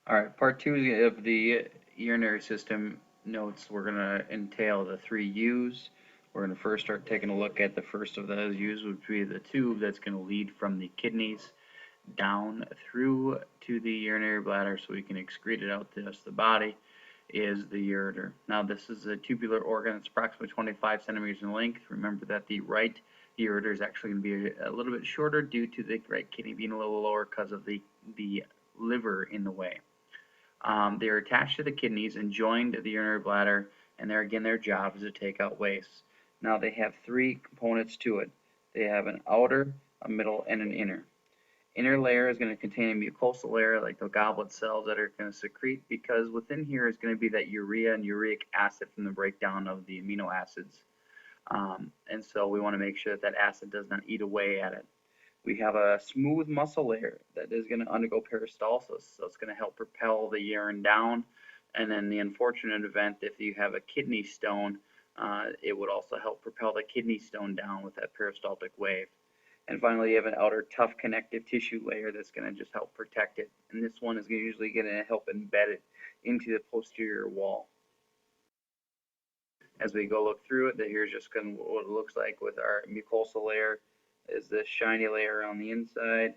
All right, part two of the urinary system notes, we're going to entail the three U's. We're going to first start taking a look at the first of those U's, which would be the tube that's going to lead from the kidneys down through to the urinary bladder so we can excrete it out to the rest of the body, is the ureter. Now, this is a tubular organ that's approximately 25 centimeters in length. Remember that the right ureter is actually going to be a little bit shorter due to the right kidney being a little lower because of the liver in the way. They are attached to the kidneys and joined to the urinary bladder, and their job is to take out waste. Now they have three components to it. They have an outer, a middle, and an inner. Inner layer is going to contain a mucosal layer like the goblet cells that are going to secrete, because within here is going to be that urea and uric acid from the breakdown of the amino acids. And so we want to make sure that that acid does not eat away at it. We have a smooth muscle layer that is going to undergo peristalsis, so it's going to help propel the urine down. And then the unfortunate event, if you have a kidney stone, it would also help propel the kidney stone down with that peristaltic wave. And finally, you have an outer tough connective tissue layer that's going to just help protect it. And this one is usually going to help embed it into the posterior wall. As we go look through it, here's just kind of what it looks like with our mucosal layer. Is this shiny layer on the inside.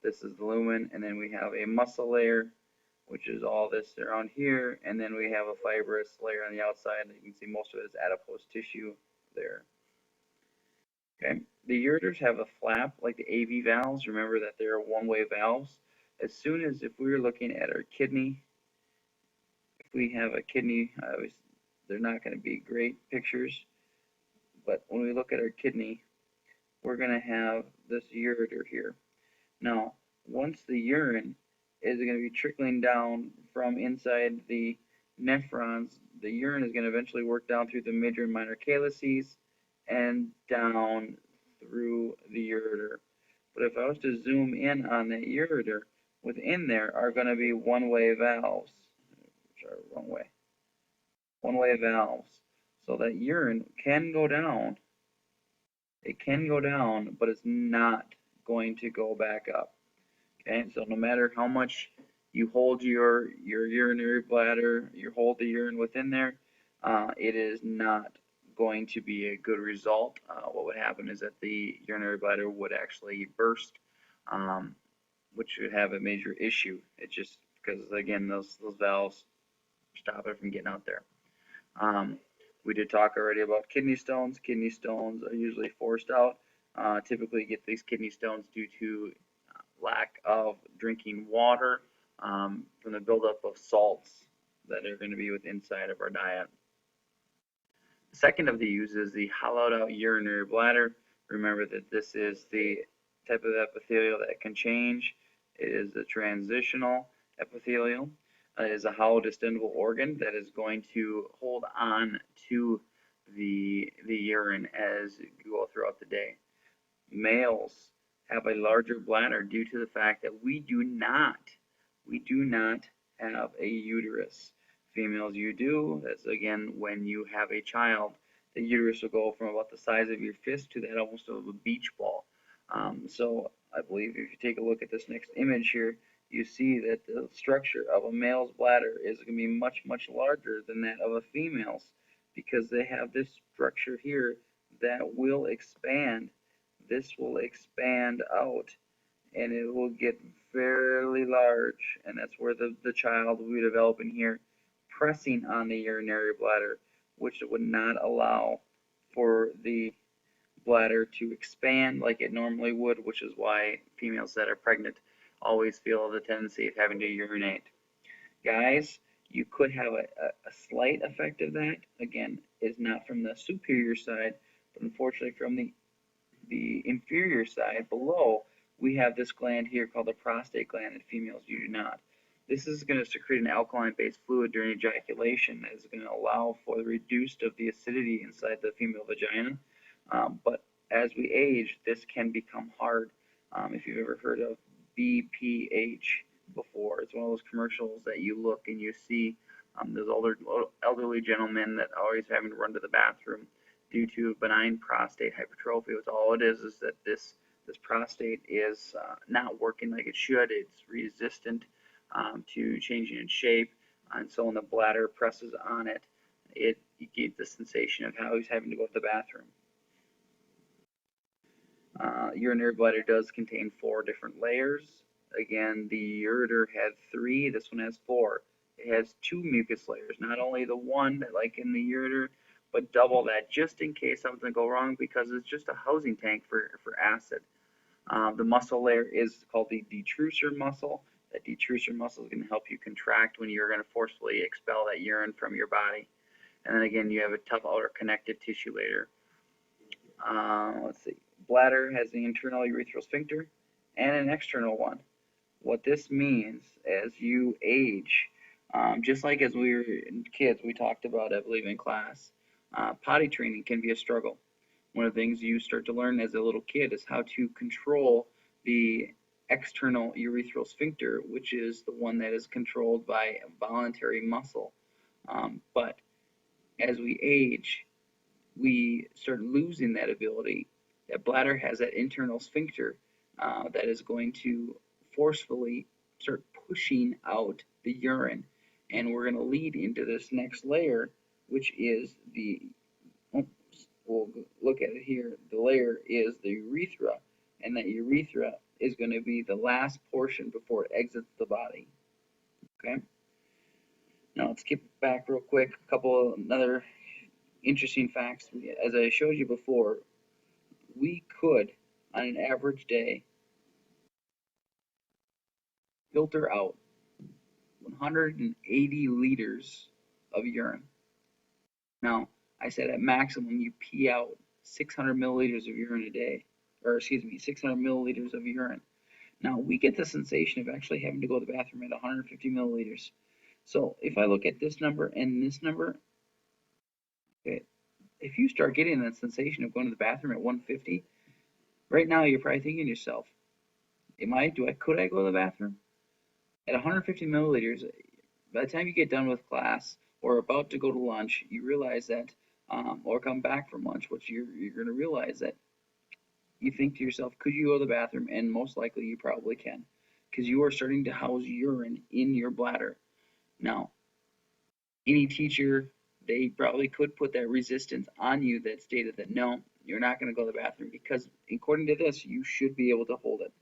This is the lumen, and then we have a muscle layer, which is all this around here, and then we have a fibrous layer on the outside. You can see most of it is adipose tissue there. Okay, the ureters have a flap like the AV valves. Remember that they're one-way valves. As soon as if we were looking at our kidney, if we have a kidney, they're not going to be great pictures, but when we look at our kidney, we're going to have this ureter here. Now, once the urine is going to be trickling down from inside the nephrons, the urine is going to eventually work down through the major and minor calyces and down through the ureter. But if I was to zoom in on that ureter, within there are going to be one-way valves, which are one-way valves. So that urine can go down, it can go down, but it's not going to go back up. Okay, so no matter how much you hold your urinary bladder, you hold the urine within there, it is not going to be a good result. What would happen is that the urinary bladder would actually burst, um, which would have a major issue. It just because again those valves stop it from getting out there. Um, we did talk already about kidney stones. Kidney stones are usually forced out. Typically, you get these kidney stones due to lack of drinking water from the buildup of salts that are going to be with inside of our diet. The second of these is the hollowed out urinary bladder. Remember that this is the type of epithelial that can change. It is the transitional epithelial. It is a hollow distendable organ that is going to hold on to the urine as you go throughout the day. Males have a larger bladder due to the fact that we do not have a uterus. Females, you do. That's again when you have a child, the uterus will go from about the size of your fist to that almost of a beach ball. So I believe if you take a look at this next image here, you see that the structure of a male's bladder is going to be much, much larger than that of a female's because they have this structure here that will expand. This will expand out and it will get fairly large, and that's where the child will be developing here, pressing on the urinary bladder, which would not allow for the bladder to expand like it normally would, which is why females that are pregnant always feel the tendency of having to urinate. Guys, you could have a slight effect of that. Again, is not from the superior side, but unfortunately from the inferior side below, we have this gland here called the prostate gland. In females, you do not. This is going to secrete an alkaline-based fluid during ejaculation that is going to allow for the reduced of the acidity inside the female vagina. But as we age, this can become hard. If you've ever heard of BPH before, it's one of those commercials that you look and you see those older elderly gentlemen that are always having to run to the bathroom due to benign prostate hypertrophy. It's all it is that this prostate is not working like it should. It's resistant to changing its shape. And so when the bladder presses on it, you get the sensation of how he's having to go to the bathroom. Urinary bladder does contain 4 different layers. Again, the ureter had 3, this one has 4. It has 2 mucus layers, not only the one like in the ureter, but double that just in case something go wrong, because it's just a housing tank for acid. The muscle layer is called the detrusor muscle. That detrusor muscle is going to help you contract when you're going to forcefully expel that urine from your body. And then again, you have a tough outer connective tissue layer. Let's see. Bladder has the internal urethral sphincter and an external one. What this means as you age, just like as we were kids, we talked about, I believe, in class, potty training can be a struggle. One of the things you start to learn as a little kid is how to control the external urethral sphincter, which is the one that is controlled by a voluntary muscle. But as we age, we start losing that ability. That bladder has that internal sphincter that is going to forcefully start pushing out the urine. And we're going to lead into this next layer, which is we'll look at it here. The layer is the urethra, and that urethra is going to be the last portion before it exits the body. Okay. Now let's skip back real quick. A couple of another interesting facts. As I showed you before, we could, on an average day, filter out 180 liters of urine. Now, I said at maximum you pee out 600 milliliters of urine a day, or excuse me, 600 milliliters of urine. Now, we get the sensation of actually having to go to the bathroom at 150 milliliters. So if I look at this number and this number, okay, if you start getting that sensation of going to the bathroom at 150, right now you're probably thinking to yourself, could I go to the bathroom? At 150 milliliters, by the time you get done with class or about to go to lunch, you realize that, or come back from lunch, which you're going to realize that you think to yourself, could you go to the bathroom? And most likely you probably can, because you are starting to house urine in your bladder. Now, any teacher, they probably could put that resistance on you that stated that no, you're not going to go to the bathroom, because according to this, you should be able to hold it.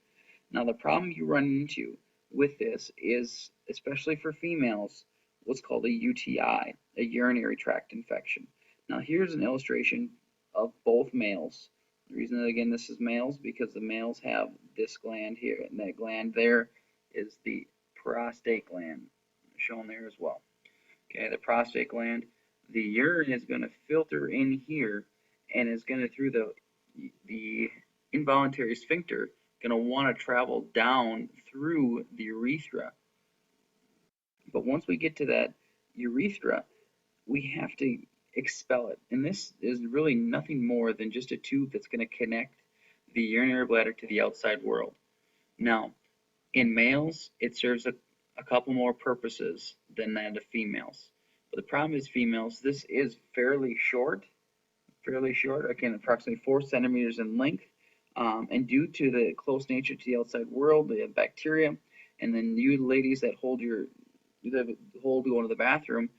Now, the problem you run into with this is, especially for females, what's called a UTI, a urinary tract infection. Now, here's an illustration of both males. The reason that, again, this is males, because the males have this gland here, and that gland there is the prostate gland, shown there as well. Okay, the prostate gland, the urine is going to filter in here, and is going to, through the involuntary sphincter, going to want to travel down through the urethra. But once we get to that urethra, we have to expel it. And this is really nothing more than just a tube that's going to connect the urinary bladder to the outside world. Now, in males, it serves a couple more purposes than that of females. But the problem is females, this is fairly short, again, approximately 4 centimeters in length. And due to the close nature to the outside world, the bacteria, and then you ladies that hold going to the bathroom,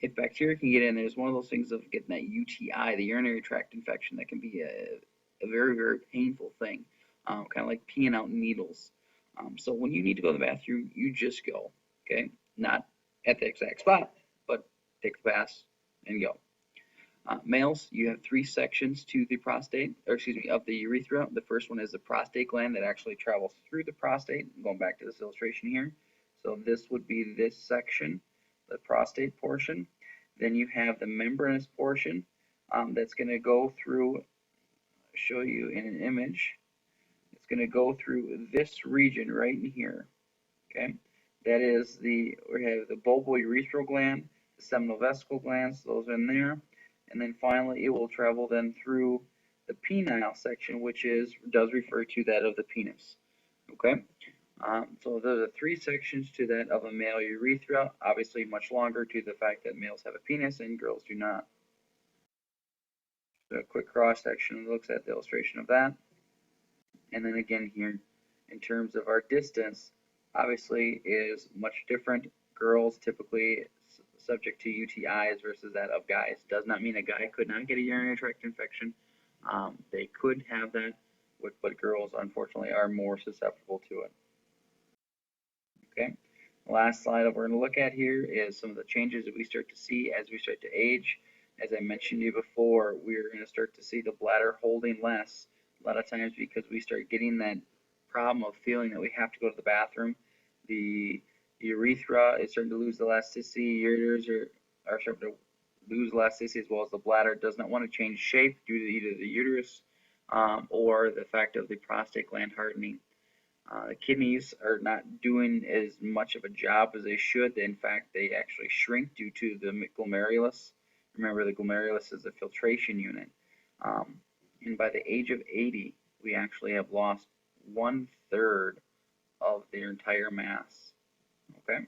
if bacteria can get in, there's one of those things of getting that UTI, the urinary tract infection, that can be a very, very painful thing, kind of like peeing out needles. So when you need to go to the bathroom, you just go, okay? Not at the exact spot, but take the pass and go. Males, you have 3 sections to the prostate, or excuse me, of the urethra. The first one is the prostate gland that actually travels through the prostate. I'm going back to this illustration here. So this would be this section, the prostate portion. Then you have the membranous portion that's going to go through, show you in an image. It's going to go through this region right in here. Okay, that is we have the bulbourethral gland, the seminal vesicle glands, those are in there. And then finally, it will travel then through the penile section, which does refer to that of the penis. Okay, so those are 3 sections to that of a male urethra. Obviously, much longer due to the fact that males have a penis and girls do not. So a quick cross section looks at the illustration of that. And then again here, in terms of our distance, obviously is much different. Girls typically subject to UTIs versus that of guys. Does not mean a guy could not get a urinary tract infection. They could have that, but girls unfortunately are more susceptible to it. Okay. The last slide that we're going to look at here is some of the changes that we start to see as we start to age. As I mentioned to you before, we're going to start to see the bladder holding less a lot of times because we start getting that problem of feeling that we have to go to the bathroom. The urethra is starting to lose elasticity, ureters are starting to lose elasticity, as well as the bladder does not want to change shape due to either the uterus or the fact of the prostate gland hardening. The kidneys are not doing as much of a job as they should. In fact, they actually shrink due to the glomerulus. Remember, the glomerulus is a filtration unit. And by the age of 80, we actually have lost 1/3 of their entire mass. Okay.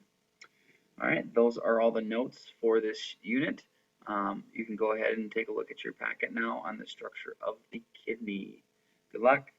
All right. Those are all the notes for this unit. You can go ahead and take a look at your packet now on the structure of the kidney. Good luck.